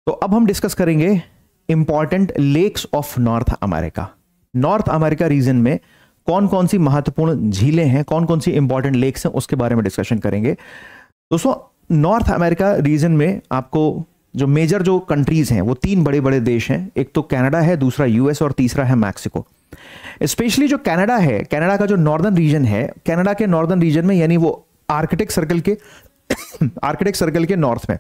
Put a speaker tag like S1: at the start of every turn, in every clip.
S1: तो अब हम डिस्कस करेंगे important lakes of North America. North America region में कौन कौन सी महत्वपूर्ण झीलें हैं, कौन कौन सी इंपॉर्टेंट लेक्स हैं, उसके बारे में डिस्कशन करेंगे। दोस्तों, नॉर्थ अमेरिका रीजन में आपको जो मेजर जो कंट्रीज हैं वो तीन बड़े बड़े देश हैं। एक तो कनाडा है, दूसरा यूएस और तीसरा है मैक्सिको। स्पेशली जो कनाडा है, कनाडा का जो नॉर्दर्न रीजन है, कनाडा के नॉर्दर्न रीजन में यानी वो आर्कटिक सर्कल के नॉर्थ में,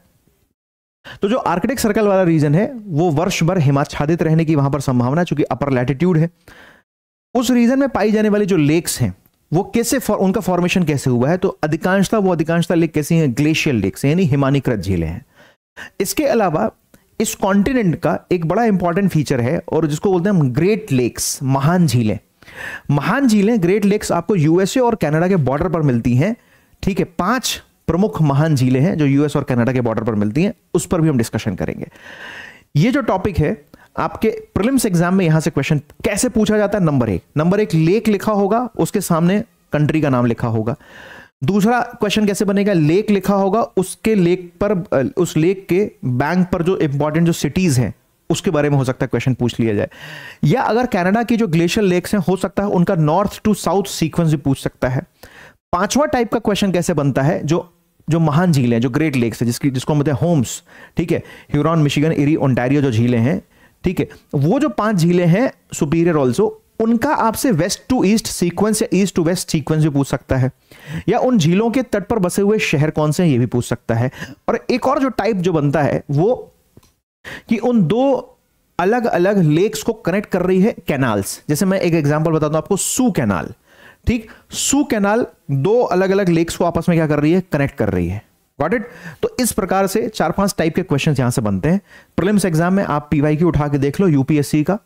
S1: तो जो आर्कटिक सर्कल वाला रीजन है वो वर्ष भर हिमाच्छादित रहने की वहां पर संभावना, चूंकि अपर लैटिट्यूड है। उस रीजन में पाई जाने वाली जो लेक्स हैं वो कैसे उनका फॉर्मेशन कैसे हुआ है, तो अधिकांशतः लेक कैसी हैं, ग्लेशियल लेक्स यानी हिमानीकृत झीलें हैं। इसके अलावा इस कॉन्टिनेंट का एक बड़ा इंपॉर्टेंट फीचर है और जिसको बोलते हैं हम ग्रेट लेक्स, महान झीलें। महान झीलें, ग्रेट लेक्स आपको यूएसए और कनाडा के बॉर्डर पर मिलती हैं। ठीक है, 5 प्रमुख महान झीलें हैं जो यूएस और कनाडा के बॉर्डर पर मिलती हैं, उस पर भी हम डिस्कशन करेंगे। ये जो टॉपिक है आपके प्रीलिम्स एग्जाम में यहां से क्वेश्चन कैसे पूछा जाता है। नंबर एक लेक लिखा होगा, उसके सामने कंट्री का नाम लिखा होगा। दूसरा क्वेश्चन कैसे बनेगा, लेक लिखा होगा, उसके लेक पर, उस लेक के बैंक पर जो इंपॉर्टेंट जो सिटीज हैं उसके बारे में हो सकता है क्वेश्चन पूछ लिया जाए। या अगर कनाडा की जो ग्लेशियर लेक्स हैं हो सकता है उनका नॉर्थ टू साउथ सीक्वेंस भी पूछ सकता है। पांचवा टाइप का क्वेश्चन कैसे बनता है, जो महान झीलें, जो ग्रेट लेक्स है, जिसको बोलते हैं होम्स, ठीक है, ह्यूरॉन, मिशिगन, इरी, ओंटारियो जो झीलें हैं, ठीक है, वो जो 5 झीलें हैं, सुपीरियर ऑल्सो, उनका आपसे वेस्ट टू ईस्ट सीक्वेंस या ईस्ट टू वेस्ट सीक्वेंस भी पूछ सकता है। या उन झीलों के तट पर बसे हुए शहर कौन से हैं ये भी पूछ सकता है। और एक और जो टाइप जो बनता है वो कि उन 2 अलग अलग लेक्स को कनेक्ट कर रही है कैनाल्स। जैसे मैं एक एग्जांपल बताता हूं आपको, सू कैनाल, ठीक, सू कैनाल 2 अलग अलग लेक्स को आपस में क्या कर रही है, कनेक्ट कर रही है। Got it. तो इस प्रकार से 4-5 टाइप के क्वेश्चंस यहां से बनते हैं। प्रीलिम्स एग्जाम में आप पीवाईक्यू उठा के देख लो, यूपीएससी का,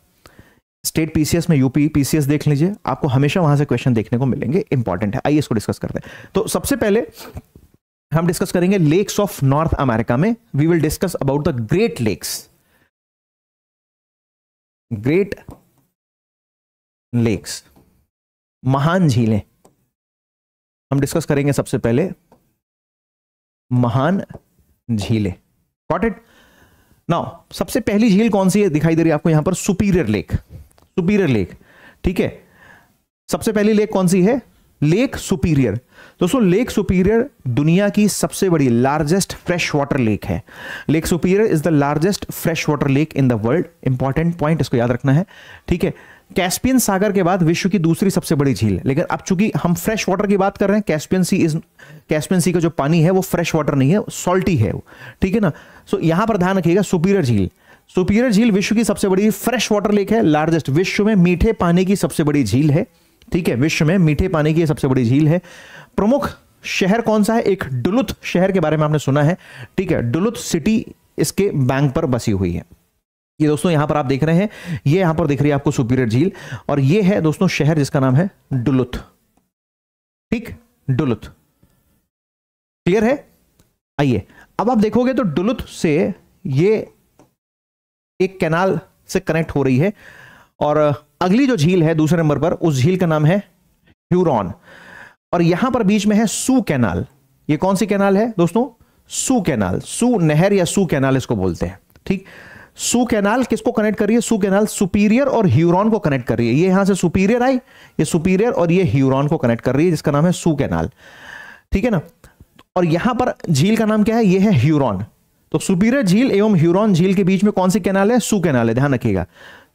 S1: स्टेट पीसीएस में यूपी पीसीएस देख लीजिए, आपको हमेशा वहां से क्वेश्चन देखने को मिलेंगे, इंपॉर्टेंट है। आइए इसको डिस्कस करते हैं। तो सबसे पहले हम डिस्कस करेंगे लेक्स ऑफ नॉर्थ अमेरिका में। We will discuss about the Great Lakes. Great Lakes, महान झीलें, हम डिस्कस करेंगे सबसे पहले महान झीलें। Got it. नाउ सबसे पहली झील कौन सी है, दिखाई दे रही है आपको यहां पर, सुपीरियर लेक। सुपीरियर लेक, ठीक है, सबसे पहली लेक कौन सी है, लेक सुपीरियर। दोस्तों, लेक सुपीरियर दुनिया की सबसे बड़ी लार्जेस्ट फ्रेश वाटर लेक है। Lake superior is the largest fresh water lake in the world. Important point, इसको याद रखना है, ठीक है। कैस्पियन सागर के बाद विश्व की दूसरी सबसे बड़ी झील, लेकिन अब चूंकि हम फ्रेश वाटर की बात कर रहे हैं, कैस्पियन सी का जो पानी है वो फ्रेश वाटर नहीं है, सॉल्टी है वो, ठीक है ना। सो यहां पर ध्यान रखिएगा, सुपीरियर झील, सुपीरियर झील विश्व की सबसे बड़ी फ्रेश वाटर लेक है, लार्जेस्ट, विश्व में मीठे पानी की सबसे बड़ी झील है, ठीक है, विश्व में मीठे पानी की सबसे बड़ी झील है। प्रमुख शहर कौन सा है, एक डुलुथ शहर के बारे में आपने सुना है, ठीक है, डुलुथ सिटी इसके बैंक पर बसी हुई है। ये दोस्तों यहां पर आप देख रहे हैं, ये यहां पर दिख रही है आपको सुपीरियर झील, और ये है दोस्तों शहर जिसका नाम है डुलुथ, ठीक, डुलुथ, क्लियर है। आइए अब आप देखोगे तो डुलुथ से ये एक कैनाल से कनेक्ट हो रही है, और अगली जो झील है दूसरे नंबर पर, उस झील का नाम है ह्यूरॉन, और यहां पर बीच में है सू कैनाल। ये कौन सी कैनाल है दोस्तों, सू कैनाल, सू नहर या सू कैनाल इसको बोलते हैं, ठीक। सू कैनाल किसको कनेक्ट कर रही है, सू कैनाल सुपीरियर और ह्यूरॉन को कनेक्ट कर रही है। ये यहां से सुपीरियर आई, ये सुपीरियर, और ये ह्यूरॉन को कनेक्ट कर रही है, जिसका नाम है सू कैनाल, ठीक है ना। और यहां पर झील का नाम क्या है, ये है ह्यूरॉन। तो सुपीरियर झील एवं ह्यूरॉन झील के बीच में कौन सी कैनाल है, सू कैनाल है, ध्यान रखिएगा।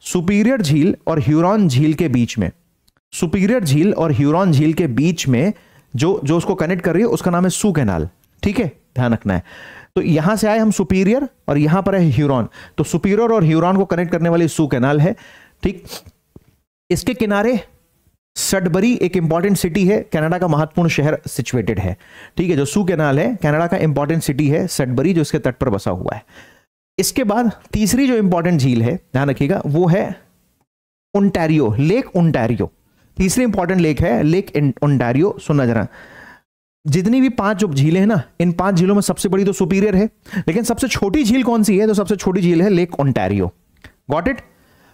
S1: सुपीरियर झील और ह्यूरॉन झील के बीच में, सुपीरियर झील और ह्यूरॉन झील के बीच में जो उसको कनेक्ट कर रही है उसका नाम है सू कैनाल, ठीक है, ध्यान रखना है। तो यहां से आए हम सुपीरियर और यहां पर है ह्यूरॉन, तो सुपीरियर और ह्यूरॉन को कनेक्ट करने वाली सू कैनाल है, ठीक। इसके किनारे सडबरी एक इंपॉर्टेंट सिटी है, कनाडा का महत्वपूर्ण शहर सिचुएटेड है, ठीक है। जो सू कैनाल है कनाडा का इंपॉर्टेंट सिटी है सडबरी, जो इसके तट पर बसा हुआ है। इसके बाद तीसरी जो इंपॉर्टेंट झील है, ध्यान रखिएगा, वो है ओंटारियो, लेक ओंटारियो। तीसरी इंपॉर्टेंट लेक है लेक ओंटारियो। सुनना जरा, जितनी भी 5 जो झीलें हैं ना, इन 5 झीलों में सबसे बड़ी तो सुपीरियर है, लेकिन सबसे छोटी झील कौन सी है, तो सबसे छोटी झील है लेक ओंटारियो। Got it.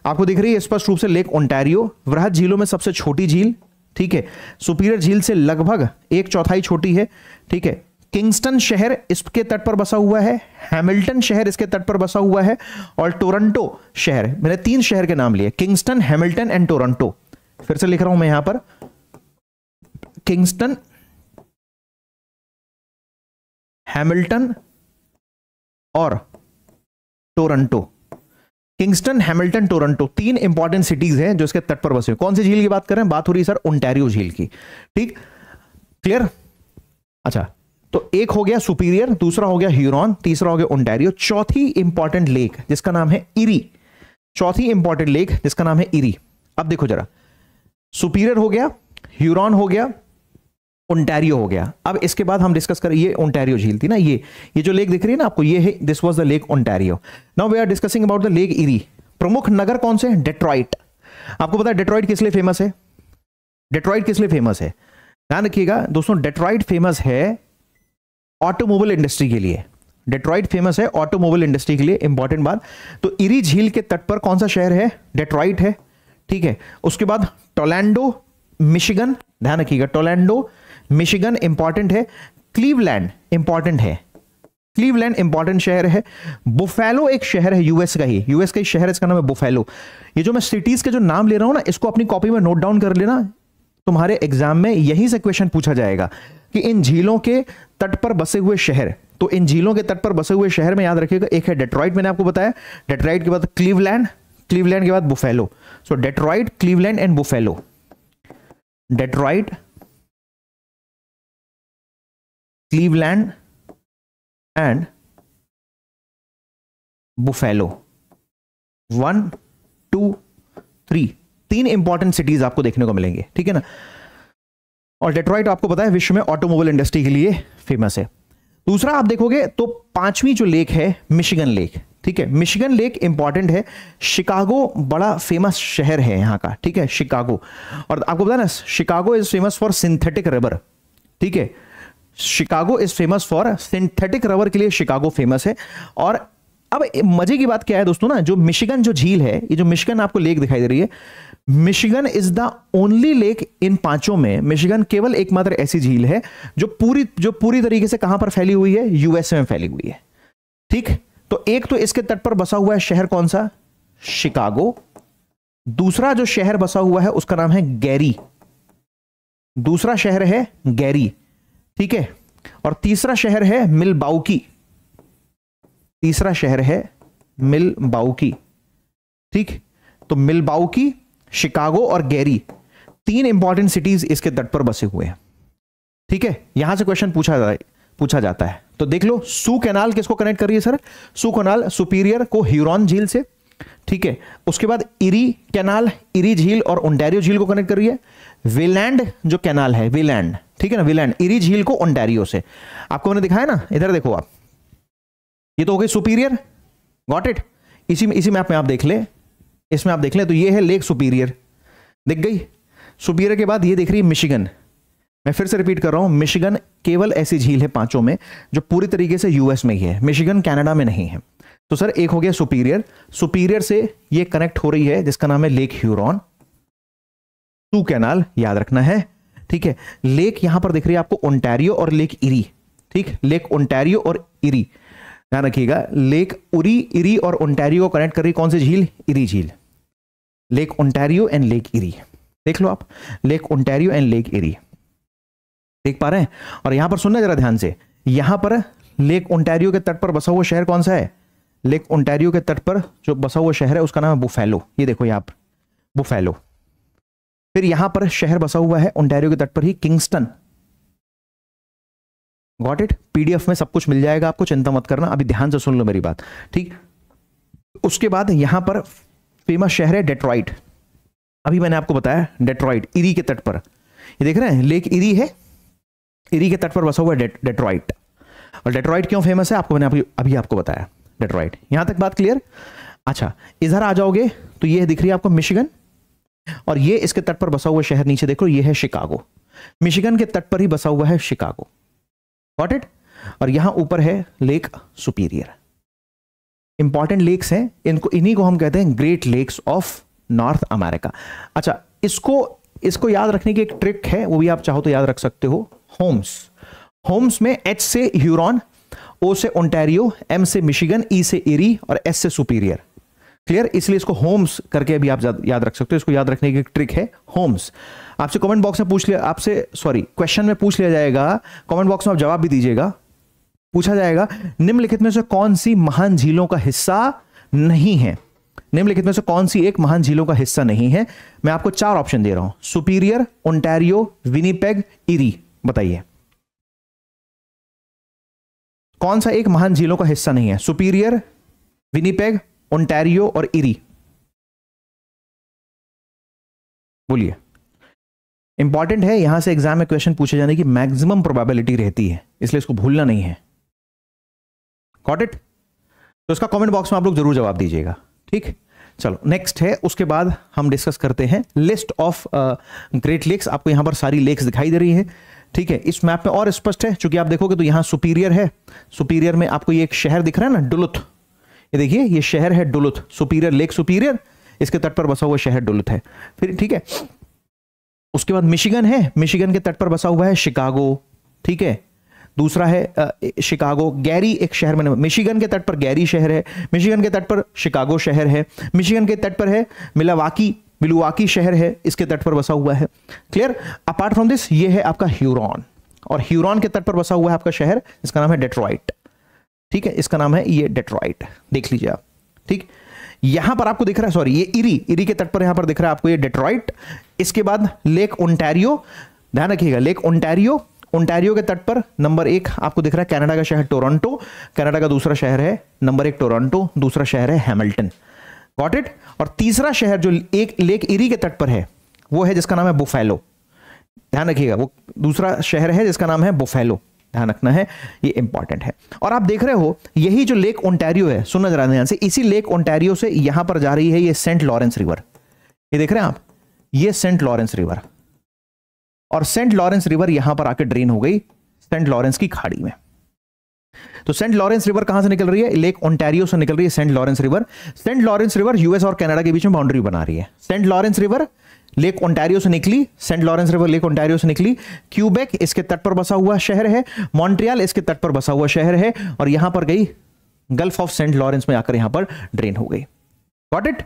S1: आपको दिख रही है स्पष्ट रूप से लेक ओंटारियो, वृहद झीलों में सबसे छोटी झील, ठीक है, सुपीरियर झील से लगभग 1/4 छोटी है, ठीक है, किंगस्टन शहर इसके तट पर बसा हुआ है, हैमिल्टन शहर इसके तट पर बसा हुआ है, और टोरंटो शहर। मैंने 3 शहर के नाम लिए, किंगस्टन, हैमिल्टन एंड टोरंटो। फिर से लिख रहा हूं मैं यहां पर, किंगस्टन, हैमिल्टन और Toronto. Kingston, Hamilton, Toronto 3 important cities हैं जो इसके तट पर बसे हुए। कौन सी झील की बात कर रहे हैं? बात हो रही है सर ओंटारियो झील की। ठीक, क्लियर? अच्छा, तो एक हो गया सुपीरियर, दूसरा हो गया ह्यूरॉन, तीसरा हो गया ओंटारियो। चौथी इंपॉर्टेंट लेक जिसका नाम है इरी, चौथी इंपॉर्टेंट लेक जिसका नाम है इरी। अब देखो जरा, सुपीरियर हो गया, ह्यूरॉन हो गया, ओंटारियो हो गया। अब इसके बाद हम डिस्कस करें, ये ओंटारियो झील थी ना, ये जो लेक दिख रही है ना आपको, ये है, this was the Lake Ontario. Now we are discussing about the Lake Erie. प्रमुख नगर कौन से? डेट्रॉइट। आपको पता है डेट्रॉइट किस लिए फेमस है? डेट्रॉइट किस लिए फेमस है? ध्यान रखिएगा दोस्तों, डेट्रॉइट फेमस है ऑटोमोबाइल इंडस्ट्री के लिए। डेट्रॉइट फेमस है ऑटोमोबाइल इंडस्ट्री के लिए, इंपॉर्टेंट बात। तो इरी झील के तट पर कौन सा शहर है? डेट्रॉइट है। ठीक है, उसके बाद टोरंटो मिशिगन, ध्यान रखिएगा, टोरंटो मिशिगन इंपॉर्टेंट है। क्लीवलैंड इंपॉर्टेंट है, क्लीवलैंड इंपॉर्टेंट शहर है। बुफेलो एक शहर है यूएस का ही, यूएस का ही शहर है, इसका नाम है बुफेलो। ये जो मैं सिटीज के जो नाम ले रहा हूं ना, इसको अपनी कॉपी में नोट डाउन कर लेना, तुम्हारे एग्जाम में यहीं से क्वेश्चन पूछा जाएगा कि इन झीलों के तट पर बसे हुए शहर। तो इन झीलों के तट पर बसे हुए शहर में याद रखिएगा, एक है डेट्रॉइट, मैंने आपको बताया, डेट्रॉइट के बाद क्लीवलैंड, क्लीवलैंड के बाद buffalo. So Detroit, Cleveland and buffalo. Detroit, Cleveland and buffalo. 1 2 3 3 important cities आपको देखने को मिलेंगे, ठीक है ना। और डेट्रॉइट आपको पता है विश्व में ऑटोमोबाइल इंडस्ट्री के लिए फेमस है। दूसरा आप देखोगे तो 5वीं जो लेक है मिशिगन लेक, ठीक है। मिशिगन लेक इंपॉर्टेंट है, शिकागो बड़ा फेमस शहर है यहाँ का, ठीक है, शिकागो। और आपको पता है ना, Chicago is famous for synthetic rubber, ठीक है, Chicago is famous for synthetic rubber के लिए शिकागो फेमस है। और अब मजे की बात क्या है दोस्तों ना, जो मिशिगन जो झील है, ये जो मिशिगन आपको लेक दिखाई दे रही है, Michigan is the only lake in 5 में, मिशिगन केवल एकमात्र ऐसी झील है जो पूरी तरीके से कहां पर फैली हुई है? यूएसए में फैली हुई है, ठीक। तो एक तो इसके तट पर बसा हुआ है शहर कौन सा? शिकागो। दूसरा जो शहर बसा हुआ है उसका नाम है गैरी, दूसरा शहर है गैरी, ठीक है। और तीसरा शहर है मिलवाउकी, तीसरा शहर है मिलवाउकी, ठीक। तो मिलवाउकी, शिकागो और गैरी 3 इंपॉर्टेंट सिटीज इसके तट पर बसे हुए हैं, ठीक है। यहां से क्वेश्चन पूछा जाता है। तो देख लो, सू कैनाल किसको कनेक्ट कर रही है सर? सू कैनाल सुपीरियर को ह्यूरॉन झील से, ठीक है। उसके बाद इरी कैनाल, इरी झील और ओंटारियो झील को कनेक्ट कर रही है। वेलैंड जो कैनाल है, वेलैंड, ठीक है ना, वेलैंड इरी झील को ओंटारियो से। आपको मैंने दिखाया ना, इधर देखो आप, ये तो हो गई सुपीरियर, गॉट इट। इसी मैप में आप देख ले, इसमें आप देख ले, तो ये है लेक सुपीरियर, दिख गई। सुपीरियर के बाद ये दिख रही है मिशिगन। मैं फिर से रिपीट कर रहा हूं, मिशिगन केवल ऐसी झील है 5 में जो पूरी तरीके से यूएस में ही है, मिशिगन कनाडा में नहीं है। तो सर एक हो गया सुपीरियर, सुपीरियर से ये कनेक्ट हो रही है जिसका नाम है लेक ह्यूरॉन, सू कैनाल याद रखना है, ठीक है। लेक यहां पर दिख रही है आपको ओंटारियो और लेक इरी, ठीक, लेक ओंटारियो और इरी, ध्यान रखिएगा। लेक उरी, इरी और ओंटारियो को कनेक्ट कर रही कौन सी झील? इरी झील। Lake Ontario and lake eri, देख लो आप, lake Ontario and lake eri, देख पा रहे हैं। और यहां पर सुनना जरा ध्यान से, यहां पर लेक ओंटारियो के तट पर बसा हुआ शहर कौन सा है? लेक ओंटारियो के तट पर जो बसा हुआ शहर है उसका नाम है बुफेलो, ये देखो यहां पर बुफेलो। फिर यहां पर शहर बसा हुआ है ओंटारियो के तट पर ही, किंगस्टन, गॉट इट। पीडीएफ में सब कुछ मिल जाएगा आपको, चिंता मत करना, अभी ध्यान से सुन लो मेरी बात, ठीक। उसके बाद यहां पर फेमस शहर है डेट्रॉइट, अभी मैंने आपको बताया डेट्रॉइट इरी के तट पर, ये देख रहे हैं लेक इरी है, इरी के तट पर बसा हुआ है डेट्रॉइट। और डेट्रॉइट क्यों फेमस है आपको मैंने अभी आपको बताया, डेट्रॉइट। यहां तक बात क्लियर? अच्छा, इधर आ जाओगे तो ये दिख रही है आपको मिशिगन, और ये इसके तट पर बसा हुआ शहर नीचे देखो, ये है शिकागो। मिशिगन के तट पर ही बसा हुआ है शिकागो, गॉट इट। और यहां ऊपर है लेक सुपीरियर। इंपॉर्टेंट लेक्स हैं, इन्हीं को हम कहते हैं Great Lakes of North America. अच्छा, इसको याद रखने की एक ट्रिक है, वो भी आप चाहो तो याद रख सकते हो। होम्स, होम्स में एच से ह्यूरॉन, ओ से ओंटारियो, एम से मिशिगन, ई से इरी और एस से सुपीरियर। क्लियर? इसलिए इसको होम्स करके भी आप याद रख सकते हो। इसको याद रखने की एक ट्रिक है होम्स। आपसे कमेंट बॉक्स में पूछ लिया, आपसे सॉरी क्वेश्चन में पूछ लिया जाएगा, कमेंट बॉक्स में आप जवाब भी दीजिएगा। पूछा जाएगा निम्नलिखित में से कौन सी महान झीलों का हिस्सा नहीं है? निम्नलिखित में से कौन सी एक महान झीलों का हिस्सा नहीं है? मैं आपको 4 ऑप्शन दे रहा हूं, सुपीरियर, ओंटारियो, विनिपेग, इरी। बताइए कौन सा एक महान झीलों का हिस्सा नहीं है? सुपीरियर, विनिपेग, ओंटारियो और इरी। बोलिए। इंपॉर्टेंट है, यहां से एग्जाम में क्वेश्चन पूछे जाने की मैक्सिमम प्रोबेबिलिटी रहती है, इसलिए इसको भूलना नहीं है। Got it? तो इसका कमेंट बॉक्स में आप लोग जरूर जवाब दीजिएगा। ठीक, चलो नेक्स्ट है। उसके बाद हम डिस्कस करते हैं लिस्ट ऑफ ग्रेट लेक्स। आपको यहां पर सारी लेक्स दिखाई दे रही है। ठीक है, इस मैप में और स्पष्ट है, चूंकि आप देखोगे तो यहां सुपीरियर है। सुपीरियर में आपको ये एक शहर दिख रहा है ना, डुलुथ। ये देखिए, ये शहर है डुलुथ, सुपीरियर लेक सुपीरियर, इसके तट पर बसा हुआ शहर डुलुथ है। फिर ठीक है, उसके बाद मिशिगन है, मिशिगन के तट पर बसा हुआ है शिकागो। ठीक है, दूसरा है शिकागो। गैरी एक शहर में, मिशिगन के तट पर गैरी शहर है, मिशिगन के तट पर शिकागो शहर है, मिशिगन के तट पर है मिलुवाकी शहर है, इसके तट पर बसा हुआ है। क्लियर? अपार्ट फ्रॉम दिस ये है आपका ह्यूरॉन, और ह्यूरॉन के तट पर बसा हुआ है आपका शहर, इसका नाम है डेट्रॉइट। ठीक है, इसका नाम है ये डेट्रॉइट, देख लीजिए आप। ठीक, यहां पर आपको दिख रहा है, सॉरी ये इरी के तट पर यहां पर दिख रहा है आपको ये डेट्रॉइट। इसके बाद लेक ओंटारियो, ध्यान रखिएगा, लेक ओंटारियो के तट पर नंबर 1 आपको दिख रहा है कनाडा का शहर टोरंटो। कनाडा का दूसरा शहर है नंबर 1 टोरंटो, दूसरा शहर है हैमिल्टन। Got it? और तीसरा शहर जो एक लेक इरी के तट पर है वो है जिसका नाम है बुफेलो। ध्यान रखिएगा, वो दूसरा शहर है जिसका नाम है बुफेलो, ध्यान रखना है, ये इंपॉर्टेंट है। और आप देख रहे हो यही जो लेक ओंटारियो है, सुनना जरा ध्यान से, इसी लेक ओंटारियो से यहां पर जा रही है ये सेंट लॉरेंस रिवर। ये देख रहे हैं आप, ये सेंट लॉरेंस रिवर, और सेंट लॉरेंस रिवर यहां पर आकर ड्रेन हो गई सेंट लॉरेंस की खाड़ी में। तो सेंट लॉरेंस रिवर कहां से निकल रही है? लेक ओंटारियो से निकल रही है Saint Lawrence River. Saint Lawrence River US और कनाडा के बीच में बाउंड्री बना रही है। Saint Lawrence River Lake Ontario से निकली, Saint Lawrence River Lake Ontario से निकली। क्यूबेक इसके तट पर बसा हुआ शहर है, मॉन्ट्रियल इसके तट पर बसा हुआ शहर है, और यहां पर गई गल्फ ऑफ सेंट लॉरेंस में आकर यहां पर ड्रेन हो गई। Got it?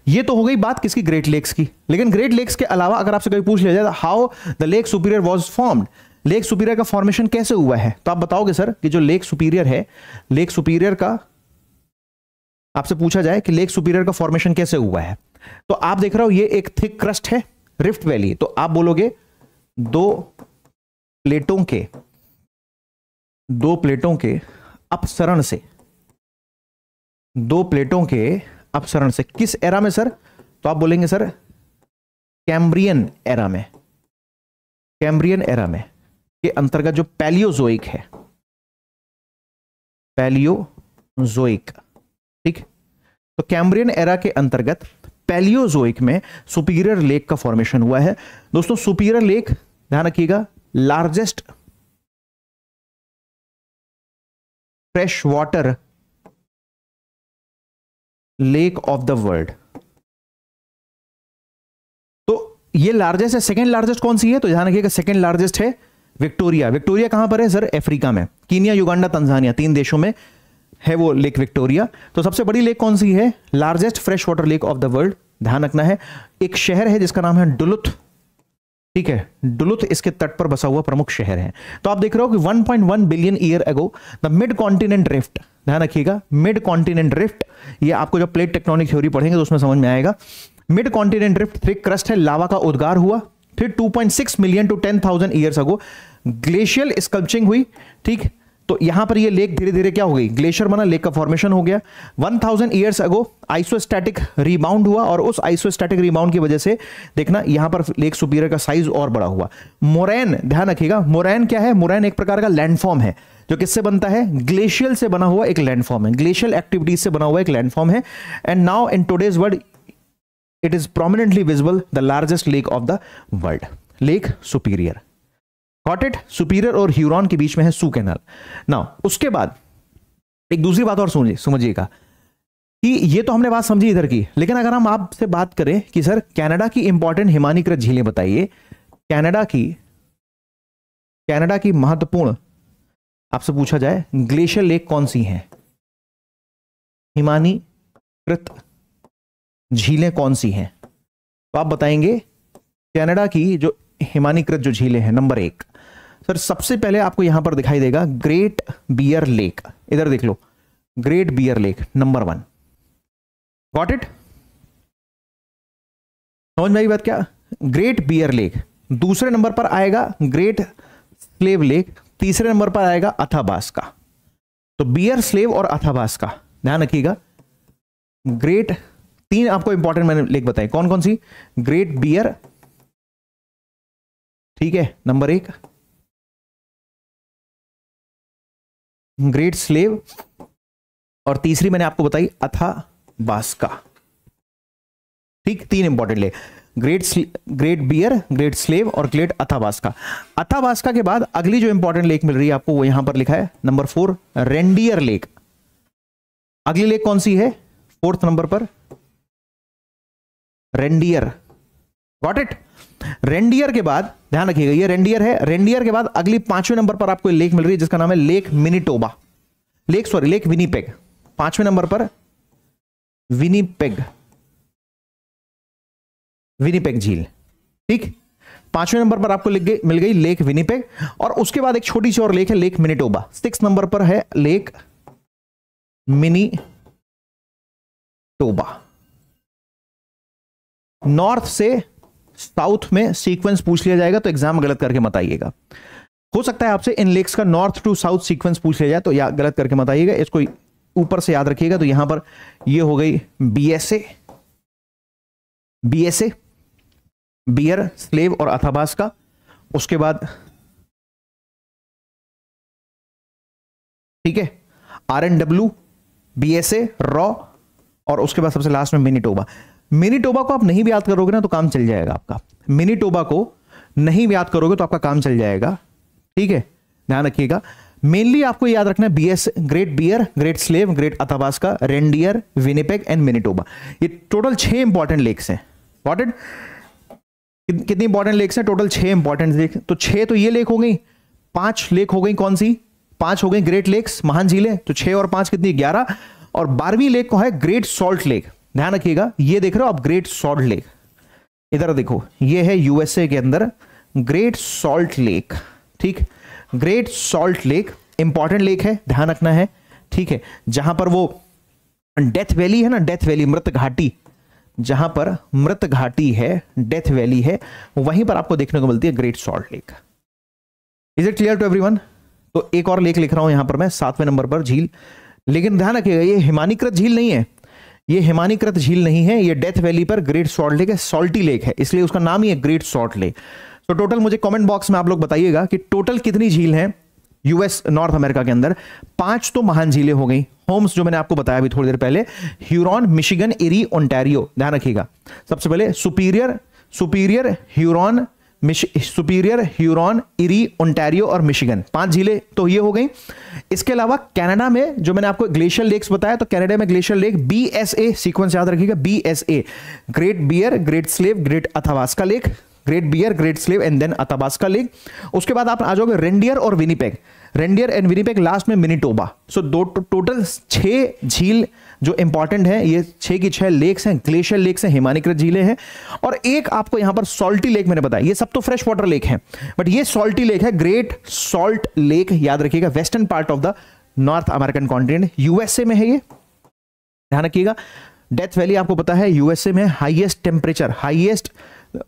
S1: ये तो हो गई बात किसकी? ग्रेट लेक्स की। लेकिन ग्रेट लेक्स के अलावा अगर आपसे कभी पूछ लिया जाए how the lake superior was formed, lake superior का फॉर्मेशन कैसे हुआ है, तो आप बताओगे सर कि जो लेक सुपीरियर है, लेक सुपीरियर का आपसे पूछा जाए कि लेक सुपीरियर का फॉर्मेशन कैसे हुआ है, तो आप देख रहे हो ये एक थिक क्रस्ट है, रिफ्ट वैली। तो आप बोलोगे दो प्लेटों के अपसरण से, दो प्लेटों के अपसरण से। किस एरा में सर? तो आप बोलेंगे सर कैम्ब्रियन एरा में। कैम्ब्रियन एरा में के अंतर्गत जो पैलियोजोइक है, पैलियोजोइक। ठीक, तो कैम्ब्रियन एरा के अंतर्गत पैलियोजोइक में सुपीरियर लेक का फॉर्मेशन हुआ है। दोस्तों सुपीरियर लेक, ध्यान रखिएगा, largest fresh water lake of the world. तो ये लार्जेस्ट है। सेकेंड लार्जेस्ट कौन सी है? तो ध्यान रखिएगा सेकेंड लार्जेस्ट है विक्टोरिया। विक्टोरिया कहां पर है सर? अफ्रीका में, कीनिया, युगांडा, तंजानिया, 3 देशों में है वो लेक विक्टोरिया। तो सबसे बड़ी लेक कौन सी है? Largest fresh water lake of the world, ध्यान रखना है। एक शहर है जिसका नाम है डुलुथ। ठीक है, डुलुथ इसके तट पर बसा हुआ प्रमुख शहर है। तो आप देख रहे हो कि 1.1 billion year ago the mid continent rift, ध्यान रखिएगा मिड कॉन्टिनेंट रिफ्ट, ये आपको जब प्लेट टेक्टोनिक थ्योरी पढ़ेंगे तो उसमें समझ में आएगा। Mid continent rift thick crust है, लावा का उद्गार हुआ। फिर 2.6 million to 10,000 years ago glacial sculpting हुई। ठीक, तो यहां पर ये लेक धीरे धीरे क्या हो गई? ग्लेशियर बना, लेक का फॉर्मेशन हो गया। 1000 ईयर्स अगो आइसोस्टैटिक रिबाउंड हुआ, और उस आइसोस्टैटिक रिबाउंड की वजह से देखना यहां पर लेक सुपीरियर का साइज और बड़ा हुआ। मोरैन, ध्यान रखिएगा, मोरैन क्या है? मोरैन एक प्रकार का लैंडफॉर्म है जो किससे बनता है? ग्लेशियल से बना हुआ एक लैंडफॉर्म है, ग्लेशियल एक्टिविटीज से बना हुआ एक लैंडफॉर्म है। And now in today's world it is prominently visible the largest lake of the world, lake superior. Got it? Superior और ह्यूरॉन के बीच में है सू कैनाल। नाउ उसके बाद एक दूसरी बात और समझिएगा कि ये तो हमने बात समझी इधर की, लेकिन अगर हम आपसे बात करें कि सर कनाडा की इंपॉर्टेंट हिमानीकृत झीलें बताइए, कनाडा की महत्वपूर्ण आपसे पूछा जाए ग्लेशियर लेक कौन सी हैं, हिमानीकृत झीलें कौन सी हैं, तो आप बताएंगे कनाडा की जो हिमानीकृत जो झीलें हैं नंबर 1। सर सबसे पहले आपको यहां पर दिखाई देगा ग्रेट बियर लेक, इधर देख लो, great bear lake number 1। Got it? समझ में आई बात क्या? Great bear lake. दूसरे नंबर पर आएगा ग्रेट स्लेव लेक, तीसरे नंबर पर आएगा अथाबास्का। तो बियर, स्लेव और अथाबास्का ध्यान रखिएगा। ग्रेट, 3 आपको इंपॉर्टेंट मैंने लेक बताई, कौन कौन सी? ग्रेट बियर, ठीक है, नंबर 1, ग्रेट स्लेव, और तीसरी मैंने आपको बताई अथाबास्का। ठीक, 3 important lake, Great beer, great Slave और ग्रेट अथाबास्का। अथाबास्का के बाद अगली जो इंपॉर्टेंट लेक मिल रही है आपको वो यहां पर लिखा है नंबर 4 रेंडियर लेक। अगली लेक कौन सी है 4th नंबर पर? रेंडियर। Got it? रेंडियर के बाद ध्यान रखिएगा ये रेंडियर है। रेंडियर के बाद अगली 5वें नंबर पर आपको लेक मिल रही है जिसका नाम है लेक मिनीटोबा, लेक विनीपेग। 5वें नंबर पर विनीपेग, विनीपेग झील। ठीक, 5वें नंबर पर आपको मिल गई लेक विनीपेग, और उसके बाद एक छोटी सी और लेक है लेक मिनीटोबा। 6th नंबर पर है लेक मिनीटोबा। नॉर्थ से साउथ में सीक्वेंस पूछ लिया जाएगा तो एग्जाम गलत करके मत आइएगा। हो सकता है आपसे इन लेक्स का नॉर्थ टू साउथ सीक्वेंस पूछ लिया जाए तो या गलत करके मत आइएगा, इसको ऊपर से याद रखिएगा। तो यहां पर ये हो गई बीएसए, बियर, स्लेव और अथाबास्का। उसके बाद ठीक है आरएनडब्ल्यू, बीएसए, रॉ, और उसके बाद सबसे लास्ट में मिनीटोबा। मिनीटोबा को आप नहीं भी याद करोगे ना तो काम चल जाएगा आपका। मिनीटोबा को नहीं भी याद करोगे तो आपका काम चल जाएगा। ठीक है, ध्यान रखिएगा। मेनली आपको याद रखना है बीएस, great beer, great slave, great Athabasca, reindeer, Winnipeg and Manitoba. ये टोटल 6 इंपॉर्टेंट लेक्स हैं। इंपॉर्टेंट कितनी इंपॉर्टेंट लेक्स हैं? Total 6 important lakes. तो 6 तो ये लेक हो गई, 5 लेक हो गई, कौन सी? 5 हो गई ग्रेट लेक्स, महान झीलें। तो 6 और 5 कितनी? 11। और 12वीं लेक को है ग्रेट सॉल्ट लेक। ध्यान रखिएगा, ये देख रहे हो आप ग्रेट सॉल्ट लेक, इधर देखो, ये है यूएसए के अंदर ग्रेट सॉल्ट लेक। ठीक, great Salt lake important lake है, ध्यान रखना है। ठीक है, जहां पर वो डेथ वैली है ना, डेथ वैली, मृत घाटी, जहां पर मृत घाटी है, डेथ वैली है, वहीं पर आपको देखने को मिलती है Great Salt Lake. Is it clear to everyone? तो एक और लेक लिख रहा हूं यहां पर मैं 7वें नंबर पर, झील। लेकिन ध्यान रखिएगा ये हिमानीकृत झील नहीं है, ये हिमानीकृत झील नहीं है, ये डेथ वैली पर ग्रेट सॉल्ट लेक है, सॉल्टी लेक है, इसलिए उसका नाम ही है ग्रेट सॉल्ट लेक। तो टोटल मुझे कमेंट बॉक्स में आप लोग बताइएगा कि टोटल कितनी झील हैं यूएस नॉर्थ अमेरिका के अंदर। 5 तो महान झीलें हो गई, होम्स जो मैंने आपको बताया अभी थोड़ी देर पहले, ह्यूरॉन, मिशिगन, इरी, ओंटारियो। ध्यान रखिएगा, सबसे पहले सुपीरियर, ह्यूरॉन, इरी, ओंटारियो और मिशिगन, 5 झीलें तो ये हो गई। इसके अलावा कनाडा में जो मैंने आपको ग्लेशियर लेक्स बताया, तो कनाडा में ग्लेशियर लेक बीएसए, सीक्वेंस याद रखिएगा, BSA, Great beer, great slave, great Athabasca Lake, Great beer, great Slave and then Athabasca Lake. उसके बाद आप आ जाओगे रेंडियर और Winnipeg, Reindeer and Winnipeg, last में मिनीटोबा। सो टोटल 6 झील जो इंपॉर्टेंट है, ये 6 की 6 लेक्स हैं, ग्लेशियर लेक्स हैं, हिमानीकृत झीलें हैं। और एक आपको यहां पर सॉल्टी लेक मैंने बताया, ये सब तो फ्रेश वाटर लेक हैं, बट ये सॉल्टी लेक है, ग्रेट सॉल्ट लेक, याद रखिएगा, western part of the north American continent, USA में है ये, ध्यान रखिएगा। डेथ वैली आपको पता है यूएसए में हाईएस्ट टेम्परेचर, हाईएस्ट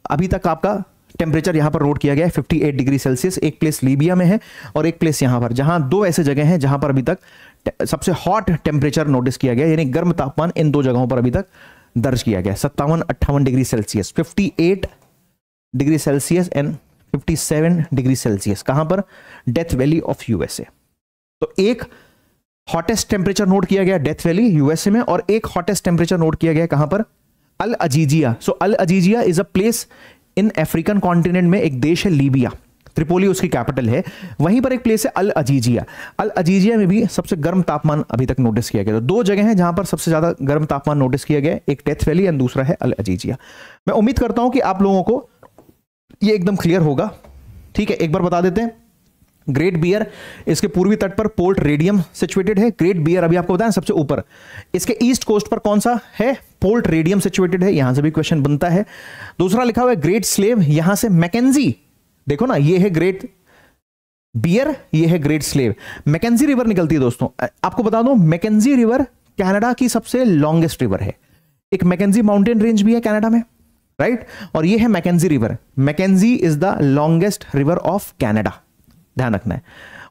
S1: अभी तक आपका टेम्परेचर यहां पर नोट किया गया है 58 डिग्री सेल्सियस। एक प्लेस लीबिया में है और एक प्लेस यहां पर, जहां 2 ऐसे जगह हैं जहां पर अभी तक सबसे हॉट टेम्परेचर नोटिस किया गया, यानी गर्म तापमान इन 2 जगहों पर अभी तक दर्ज किया गया, 57-58 degree Celsius, 58 degree Celsius and 57 degree Celsius. कहां पर? Death valley of USA. तो एक हॉटेस्ट टेम्परेचर नोट किया गया डेथ वैली यूएसए में, और एक हॉटेस्ट टेम्परेचर नोट किया गया कहां पर? Al Aziziyah. So Al Aziziyah is a place in African continent में, एक देश है लीबिया, त्रिपोली उसकी कैपिटल है, वहीं पर एक प्लेस है अल अजीजिया। अल अजीजिया में भी सबसे गर्म तापमान अभी तक नोटिस किया गया। तो 2 जगह हैं जहां पर सबसे ज्यादा गर्म तापमान नोटिस किया गया, एक डेथ वैली एंड दूसरा है अल अजीजिया। मैं उम्मीद करता हूं कि आप लोगों को ये एकदम क्लियर होगा। ठीक है, एक बार बता देते हैं, ग्रेट बियर इसके पूर्वी तट पर पोर्ट रेडियम सिचुएटेड है। ग्रेट बियर अभी आपको बताया सबसे ऊपर। इसके ईस्ट कोस्ट पर कौन सा है? पोर्ट रेडियम सिचुएटेड है। यहां से भी क्वेश्चन बनता है। दूसरा लिखा हुआ है ग्रेट स्लेव, यहां से मैकेंजी, देखो ना ये है ग्रेट बियर, ये है ग्रेट स्लेव। मैकेंजी रिवर निकलती है दोस्तों। आपको बता दूं मैकेंजी रिवर कनाडा की सबसे लॉन्गेस्ट रिवर है। एक मैकेंजी माउंटेन रेंज भी है कनाडा में, राइट? और ये है Mackenzie River. Mackenzie is the longest river of Canada, ध्यान रखना है।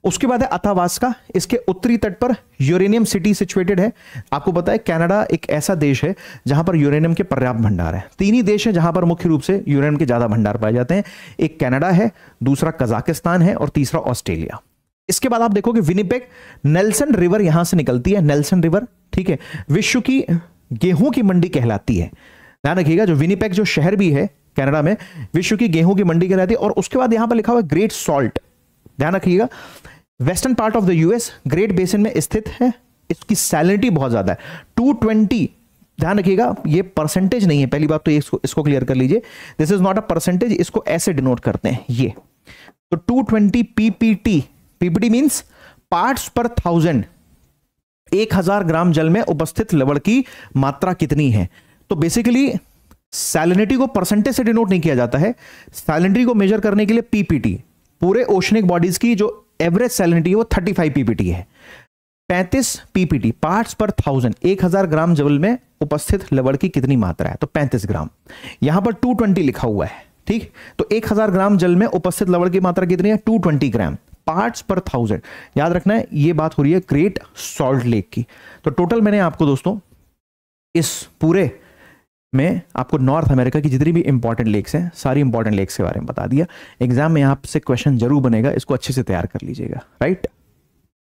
S1: उसके बाद है अथावास्का, इसके उत्तरी तट पर यूरेनियम सिटी सिचुएटेड है। आपको पता है कनाडा एक ऐसा देश है जहां पर यूरेनियम के पर्याप्त भंडार है। तीन ही देश हैं जहां पर मुख्य रूप से यूरेनियम के ज्यादा भंडार पाए जाते हैं। एक कनाडा है, दूसरा कजाकिस्तान है और तीसरा ऑस्ट्रेलिया। इसके बाद आप देखोगे विनिपेग, नेल्सन रिवर यहां से निकलती है, नेल्सन रिवर, ठीक है। विश्व की गेहूं की मंडी कहलाती है, ध्यान रखिएगा। जो विनिपेग जो शहर भी है कनाडा में, विश्व की गेहूं की मंडी कहलाती है। और उसके बाद यहां पर लिखा हुआ है ग्रेट सॉल्ट, ध्यान रखिएगा। Western part of the US, great basin में स्थित है। इसकी सैलिनिटी बहुत ज्यादा है, 220। ध्यान रखिएगा ये परसेंटेज नहीं है, पहली बात तो इसको क्लियर कर लीजिए। This is not a percentage, इसको ऐसे डिनोट करते हैं ये। तो 220 पीपीटी, पीपीटी मींस पार्ट्स पर 1000। 1000 ग्राम जल में उपस्थित लवण की मात्रा कितनी है? तो बेसिकली सैलिनिटी को परसेंटेज से डिनोट नहीं किया जाता है। सैलिनिटी को मेजर करने के लिए पीपीटी, पूरे ओशनिक बॉडीज की जो एवरेज सैलिनिटी है वो 35 पीपीटी है। 35 पीपीटी, पार्ट्स पर 1000, 1000 ग्राम जल में उपस्थित लवण की कितनी मात्रा है? तो 35 ग्राम। यहां पर 220 लिखा हुआ है, ठीक। तो 1000 ग्राम जल में उपस्थित लवण की मात्रा कितनी है? 220 ग्राम, पार्ट्स पर 1000। याद रखना है ये बात हो रही है ग्रेट सॉल्ट लेक की। तो टोटल मैंने आपको दोस्तों इस पूरे में आपको नॉर्थ अमेरिका की जितनी भी इंपॉर्टेंट लेक्स हैं, सारी इंपॉर्टेंट लेक्स के बारे में बता दिया। एग्जाम में आपसे क्वेश्चन जरूर बनेगा, इसको अच्छे से तैयार कर लीजिएगा, राइट।